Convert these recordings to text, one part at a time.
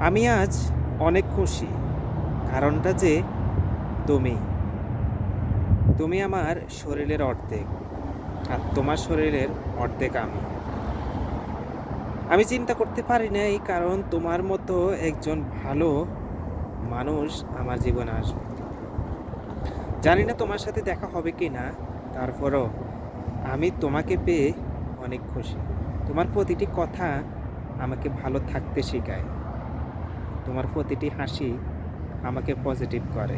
আমি আজ অনেক খুশি। কারণটা যে তুমি। তুমি আমার শরীরের অর্ধেক। আর তোমার শরীরের অর্ধেক আমি। আমি চিন্তা করতে পারি নাই কারণ তোমার মতো একজন ভালো মানুষ আমার জীবনে আসবে। জানি না তোমার সাথে দেখা হবে কিনা, তারপরও আমি তোমাকে পেয়ে অনেক খুশি। তোমার প্রতিটি কথা আমাকে ভালো থাকতে শেখায়। তোমার প্রতিটি হাসি আমাকে পজিটিভ করে।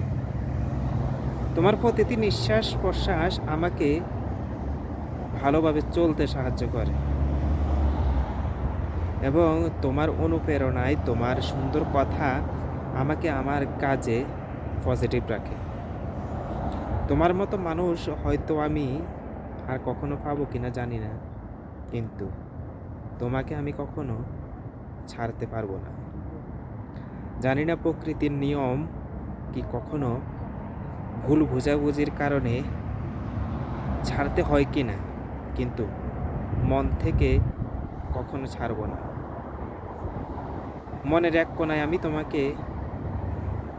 তোমার প্রতিটি নিঃশ্বাস-প্রশ্বাস আমাকে ভালোভাবে চলতে সাহায্য করে এবং তোমার অনুপ্রেরণায় তোমার সুন্দর কথা আমাকে আমার কাজে পজিটিভ রাখে। তোমার মতো মানুষ হয়তো আমি আর কখনো পাবো কিনা জানি না, কিন্তু তোমাকে আমি কখনো ছাড়তে পারবো না। জানি না প্রকৃতির নিয়ম কি কখনো ভুল বোঝাবুঝির কারণে ছাড়তে হয় কিনা, কিন্তু মন থেকে কখনো ছাড়বো না। মনের এক কোণায় আমি তোমাকে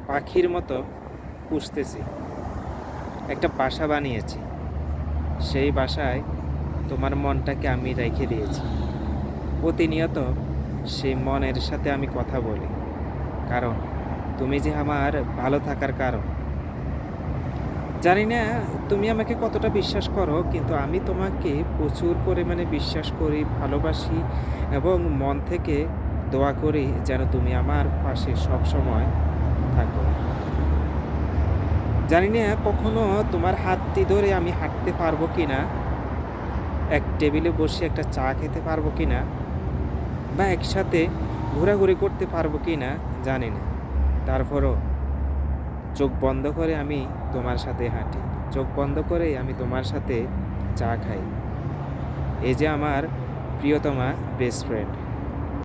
পাখির মতো পুষতেছি। একটা বাসা বানিয়েছি। সেই বাসায় তোমার মনটাকে আমি রেখে দিয়েছি। প্রতিনিয়ত সেই মনের সাথে আমি কথা বলি। কারণ তুমি যে আমার ভালো থাকার কারণ। জানি না তুমি আমাকে কতটা বিশ্বাস করো, কিন্তু আমি তোমাকে প্রচুর পরিমাণে বিশ্বাস করি, ভালোবাসি এবং মন থেকে দোয়া করি যেন তুমি আমার পাশে সবসময় থাকো। জানি না কখনো তোমার হাতটি ধরে আমি হাঁটতে পারবো কিনা, এক টেবিলে বসে একটা চা খেতে পারবো কিনা, বা একসাথে ঘোরাঘুরি করতে পারবো কিনা জানি না। তারপরও চোখ বন্ধ করে আমি তোমার সাথে হাঁটি। চোখ বন্ধ করেই আমি তোমার সাথে চা খাই। এই যে আমার প্রিয়তমা বেস্ট ফ্রেন্ড।